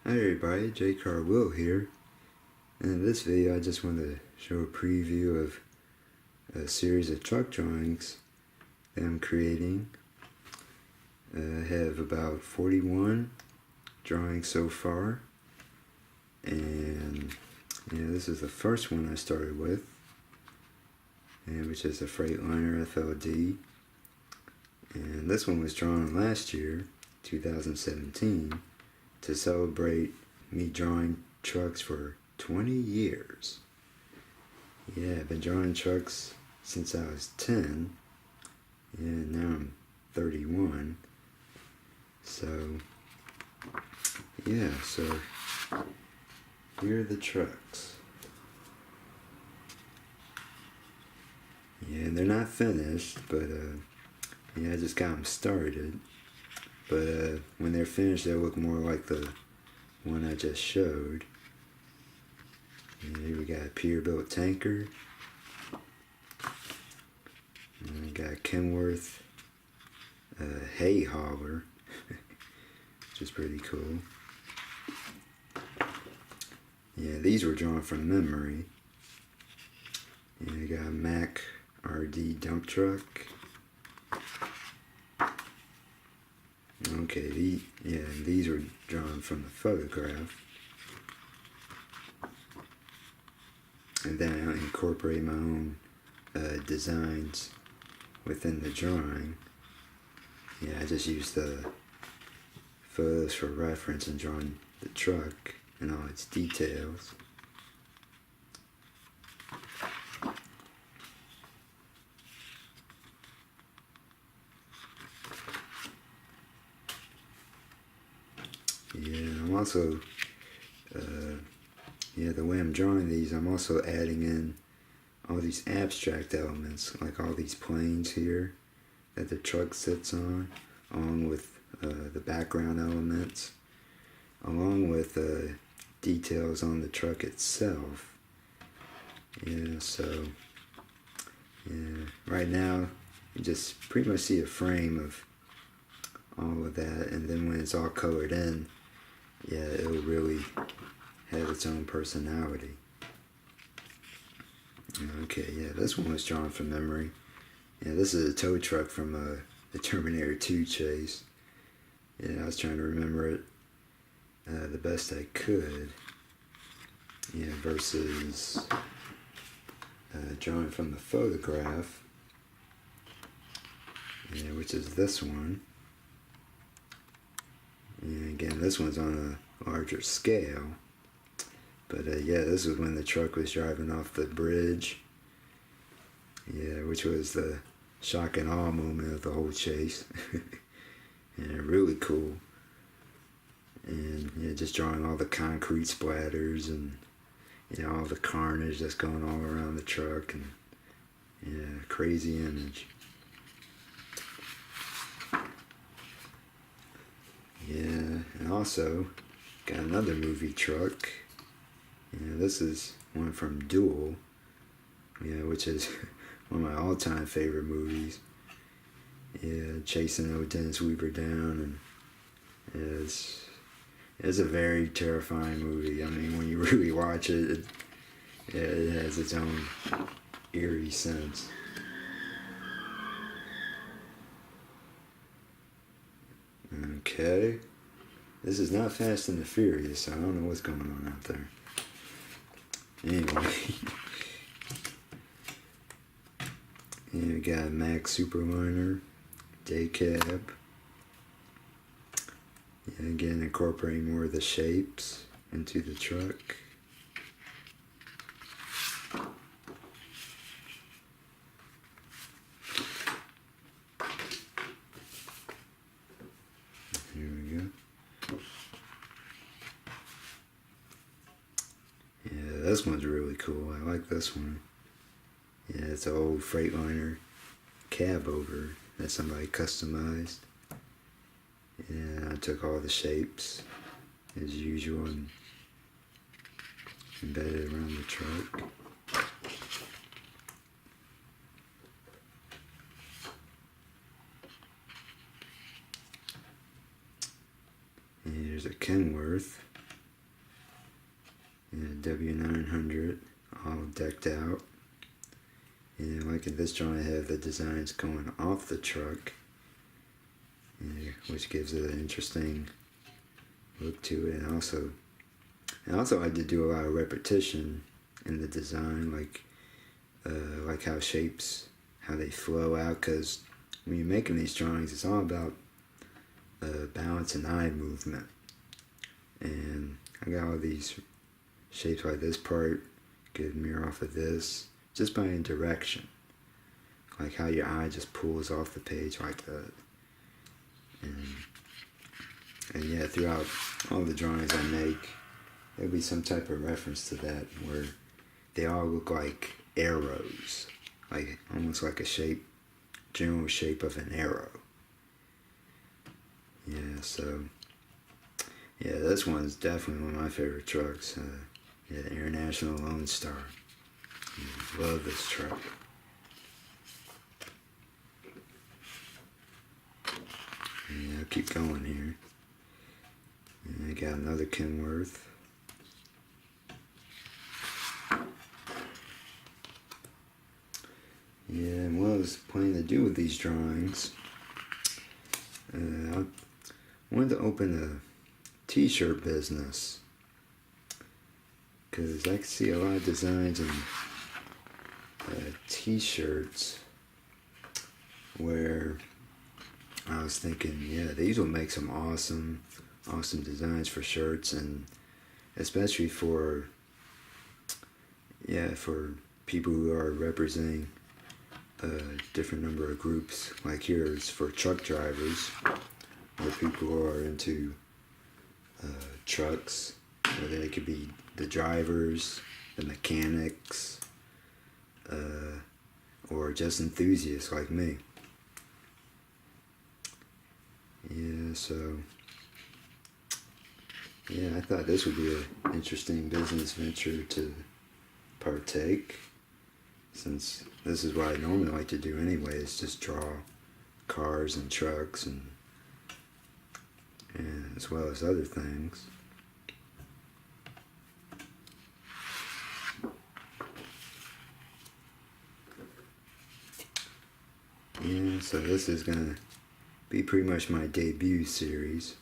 Hi everybody, Jcarwil here, and in this video I just want to show a preview of a series of truck drawings that I'm creating. I have about 41 drawings so far, and this is the first one I started with, which is a Freightliner FLD, and this one was drawn last year, 2017, to celebrate me drawing trucks for 20 years. Yeah, I've been drawing trucks since I was 10, and now I'm 31. So here are the trucks. Yeah, they're not finished, but I just got them started. But when they're finished, they'll look more like the one I just showed. And here we got a Peterbilt tanker. And we got a Kenworth hay hauler, which is pretty cool. Yeah, these were drawn from memory. And we got a Mack RD dump truck. Okay, these were drawn from the photograph. And then I incorporate my own designs within the drawing. Yeah, I just used the photos for reference and drawing the truck and all its details. Yeah, I'm also, the way I'm drawing these, I'm also adding in all these abstract elements, like all these planes here that the truck sits on, along with the background elements, along with details on the truck itself. Right now you just pretty much see a frame of all of that, and then when it's all colored in, it'll really have its own personality. Okay, this one was drawn from memory. This is a tow truck from the Terminator 2 chase. I was trying to remember it the best I could. Versus drawing from the photograph, which is this one. Again, this one's on a larger scale. But this was when the truck was driving off the bridge. Which was the shock and awe moment of the whole chase. And really cool. And just drawing all the concrete splatters and all the carnage that's going all around the truck, and crazy image. And also got another movie truck. This is one from Duel, which is one of my all-time favorite movies. Chasing old Dennis Weaver down, and it's a very terrifying movie. I mean, when you really watch it, it has its own eerie sense. Okay, this is not Fast and the Furious, so I don't know what's going on out there. Anyway, we got a Mack Superliner day cab. Again, incorporating more of the shapes into the truck. Here we go. This one's really cool. I like this one. It's an old Freightliner cab over that somebody customized. I took all the shapes as usual and embedded around the truck. And here's a Kenworth and W900 all decked out. And like in this drawing, I have the designs going off the truck, which gives it an interesting look to it. And also I had to do a lot of repetition in the design, like how shapes, how they flow out, because when you're making these drawings, it's all about balance and eye movement. And I got all these shapes like this part could mirror off of this just by direction, like how your eye just pulls off the page like that. And yeah, throughout all the drawings I make, there'll be some type of reference to that where they all look like arrows, like almost like a general shape of an arrow. Yeah, so yeah, this one's definitely one of my favorite trucks. Yeah, the International Lone Star. Love this truck. Yeah, I'll keep going here. And I got another Kenworth. Yeah, and what I was planning to do with these drawings, I wanted to open a t-shirt business, because I can see a lot of designs in t-shirts where I was thinking, yeah, these will make some awesome designs for shirts, and especially for people who are representing a different number of groups. Like here it's for truck drivers, or people who are into trucks, whether they could be the drivers, the mechanics, or just enthusiasts like me. Yeah, so yeah, I thought this would be an interesting business venture to partake, since this is what I normally like to do anyway, is just draw cars and trucks and as well as other things. Yeah, so this is gonna be pretty much my debut series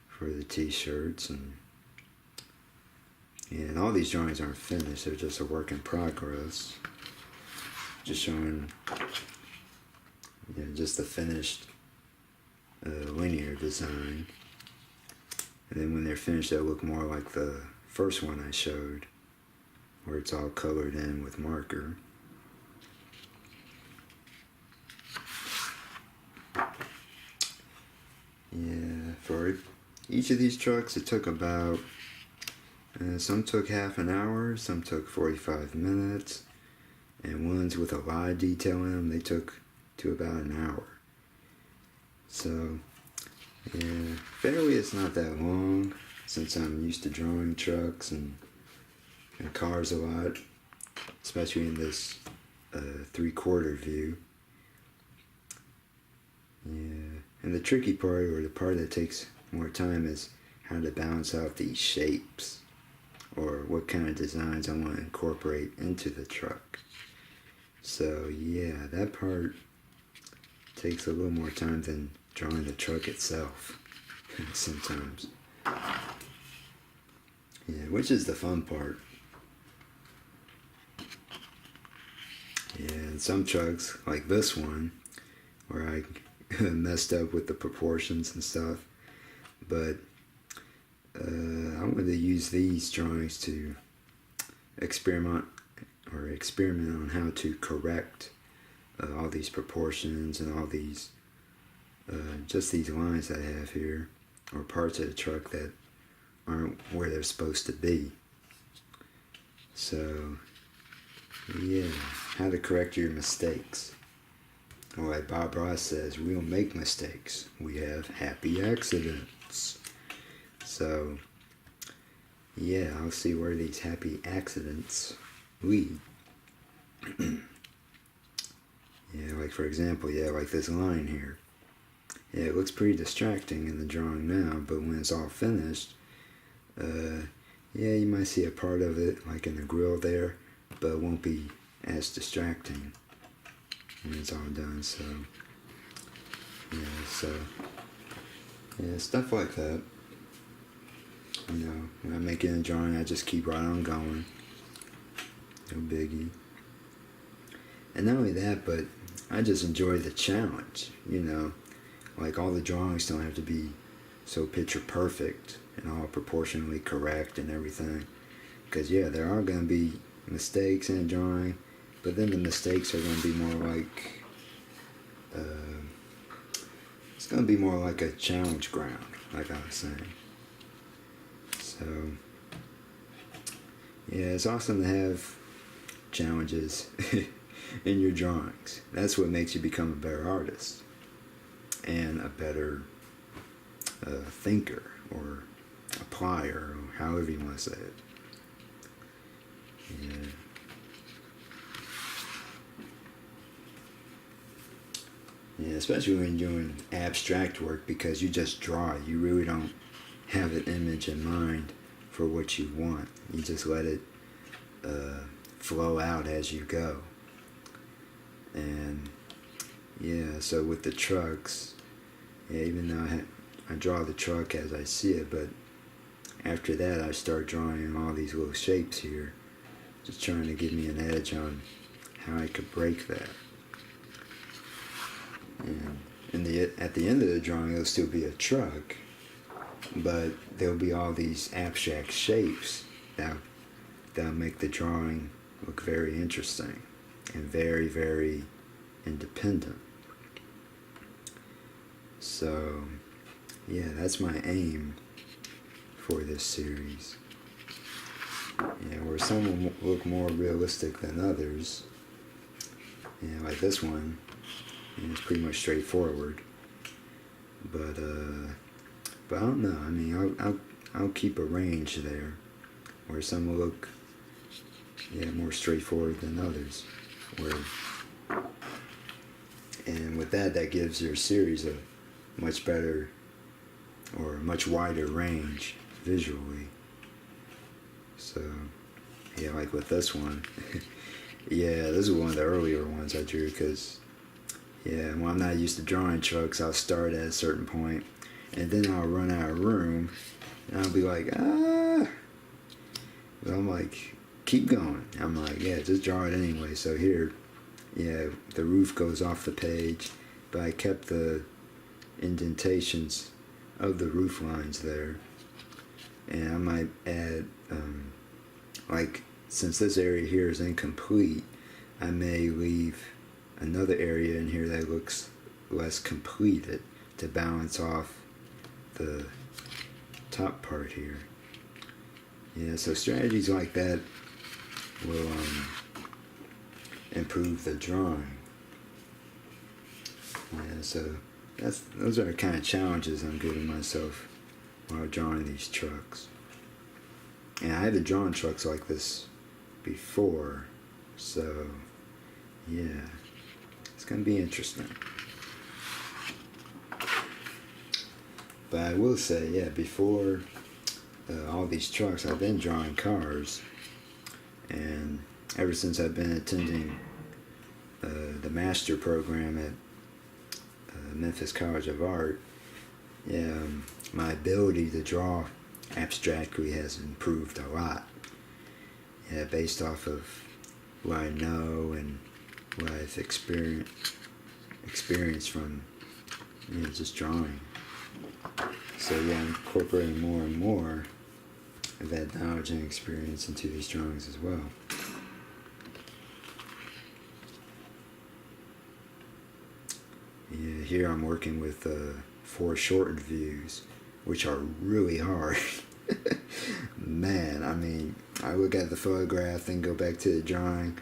for the t-shirts, and all these drawings aren't finished, they're just a work in progress, just showing just the finished linear design, and then when they're finished they'll look more like the first one I showed, where it's all colored in with marker. Yeah, for each of these trucks it took about, some took half an hour, some took 45 minutes, and ones with a lot of detail in them, they took to about an hour. So, yeah, fairly it's not that long, since I'm used to drawing trucks and cars a lot, especially in this 3/4 view. Yeah, and the tricky part, or the part that takes more time, is how to balance out these shapes, or what kind of designs I want to incorporate into the truck. So yeah, that part takes a little more time than drawing the truck itself sometimes. Yeah, which is the fun part. Yeah, and some trucks, like this one, where I messed up with the proportions and stuff, but I wanted to use these drawings to experiment on how to correct all these proportions and all these just these lines I have here, or parts of the truck that aren't where they're supposed to be. So yeah, how to correct your mistakes. Or like Bob Ross says, we don't make mistakes, we have happy accidents. So yeah, I'll see where these happy accidents lead. Yeah, like for example, like this line here. Yeah, it looks pretty distracting in the drawing now, but when it's all finished, yeah, you might see a part of it like in the grill there, but it won't be as distracting when it's all done. So yeah, stuff like that. You know, when I make it in a drawing, I just keep right on going. No biggie. And not only that, but I just enjoy the challenge. You know, like all the drawings don't have to be so picture perfect and all proportionally correct and everything. Because yeah, there are going to be mistakes in a drawing, but then the mistakes are going to be more like, it's going to be more like a challenge ground, like I was saying. So yeah, it's awesome to have challenges in your drawings. That's what makes you become a better artist and a better thinker or applier, or however you want to say it. Yeah. Yeah, especially when you're doing abstract work, because you just draw it. You really don't have an image in mind for what you want. You just let it flow out as you go. And yeah, so with the trucks, yeah, even though I draw the truck as I see it, but after that I start drawing all these little shapes here, just trying to give me an edge on how I could break that. And at the end of the drawing, it'll still be a truck, but there'll be all these abstract shapes that'll make the drawing look very interesting and very, very independent. So yeah, that's my aim for this series. Yeah, where some will look more realistic than others. Yeah, like this one, it's pretty much straightforward. But I don't know. I mean, I'll keep a range there, where some will look more straightforward than others. And with that gives your series a much better or a much wider range visually. So yeah, like with this one, yeah, this is one of the earlier ones I drew, because yeah, when I'm not used to drawing trucks, I'll start at a certain point, and then I'll run out of room, and I'll be like, but I'm like, keep going. I'm like, yeah, just draw it anyway. So here, yeah, the roof goes off the page, but I kept the indentations of the roof lines there. And I might add, like, since this area here is incomplete, I may leave another area in here that looks less completed to balance off the top part here. Yeah, so strategies like that will improve the drawing. Yeah, so those are the kind of challenges I'm giving myself while drawing these trucks. And I haven't drawn trucks like this before, so yeah, it's gonna be interesting. But I will say, yeah, before all these trucks, I've been drawing cars, and ever since I've been attending the master program at Memphis College of Art, yeah, my ability to draw abstractly has improved a lot. Yeah, based off of what I know and what I've experienced from just drawing. So yeah, I'm incorporating more and more of that knowledge and experience into these drawings as well. Yeah, here I'm working with foreshortened views, which are really hard. Man, I mean, I look at the photograph, then go back to the drawing,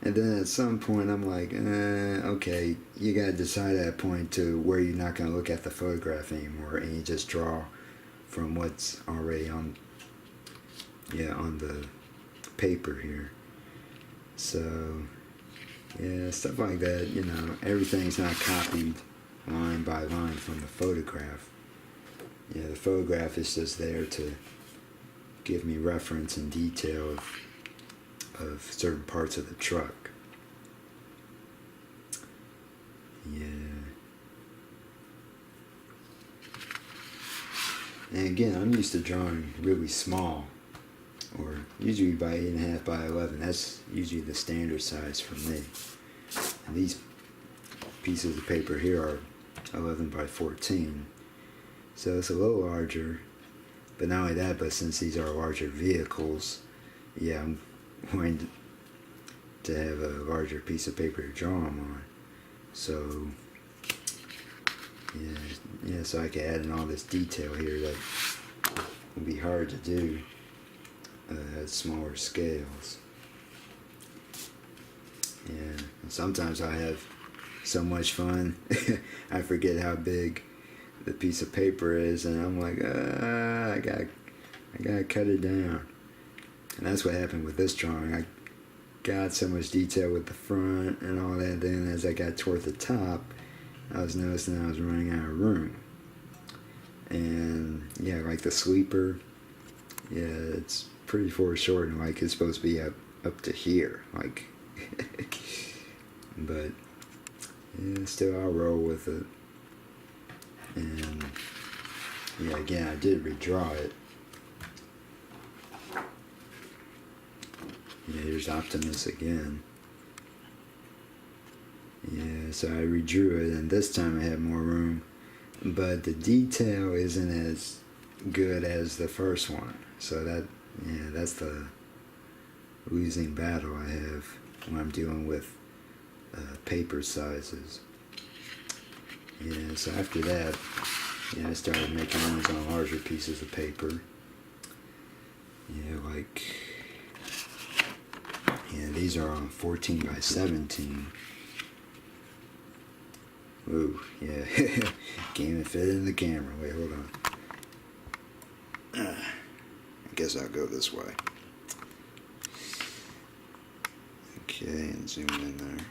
and then at some point I'm like, okay, you gotta decide at a point to where you're not gonna look at the photograph anymore, and you just draw from what's already on the paper here. So yeah, stuff like that, everything's not copied line by line from the photograph. Yeah, the photograph is just there to give me reference and detail of certain parts of the truck. Yeah. And again, I'm used to drawing really small, or usually by 8.5 by 11. That's usually the standard size for me. And these pieces of paper here are 11 by 14. So it's a little larger. But not only that, but since these are larger vehicles, yeah, I'm going to have a larger piece of paper to draw them on. So, yeah, so I can add in all this detail here that will be hard to do at smaller scales. Yeah, and sometimes I have so much fun, I forget how big the piece of paper is, and I'm like, I gotta cut it down. And that's what happened with this drawing. I got so much detail with the front and all that. Then as I got toward the top, I was noticing I was running out of room. And yeah, like the sweeper, yeah, it's pretty foreshortened. Like it's supposed to be up to here, like. But yeah, still I'll roll with it. And yeah, again, I did redraw it. Yeah, here's Optimus again. Yeah, so I redrew it, and this time I had more room, but the detail isn't as good as the first one. So that's the losing battle I have when I'm dealing with paper sizes. Yeah, so after that, yeah, I started making ones on larger pieces of paper. Yeah, like, yeah, these are on 14 by 17. Ooh, yeah, can't even fit it in the camera. Wait, hold on. I guess I'll go this way. Okay, and zoom in there.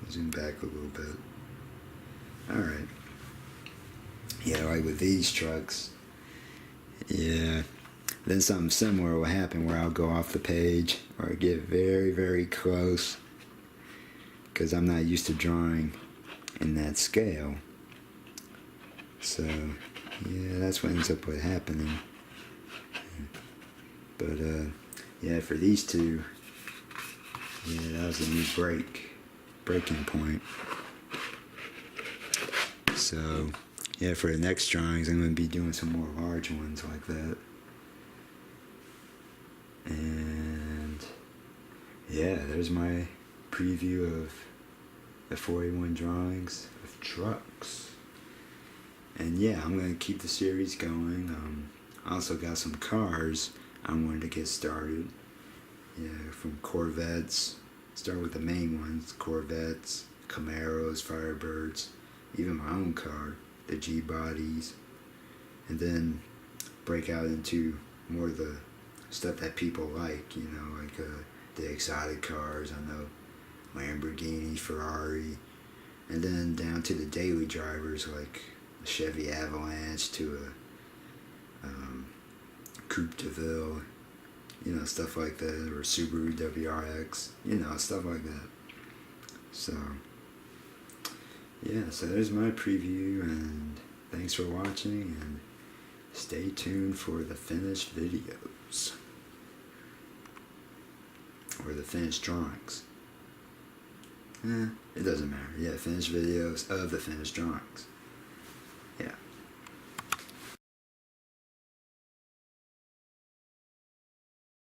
Zoom back a little bit. Alright. Yeah, like with these trucks, yeah, then something similar will happen where I'll go off the page or get very, very close because I'm not used to drawing in that scale. So, yeah, that's what ends up with happening. But, yeah, for these two, yeah, that was a new breaking point. So, yeah, for the next drawings, I'm going to be doing some more large ones like that. And, yeah, there's my preview of the 41 drawings of trucks. And, yeah, I'm going to keep the series going. I also got some cars I wanted to get started. Yeah, from Corvettes. Start with the main ones, Corvettes, Camaros, Firebirds, even my own car, the G-bodies, and then break out into more of the stuff that people like, you know, like the exotic cars, I know, Lamborghini, Ferrari, and then down to the daily drivers like the Chevy Avalanche to a Coupe de Ville, you know, stuff like that, or Subaru WRX, you know, stuff like that. So, yeah, so there's my preview, and thanks for watching, and stay tuned for the finished videos, or the finished drawings. It doesn't matter. Yeah, finished videos of the finished drawings.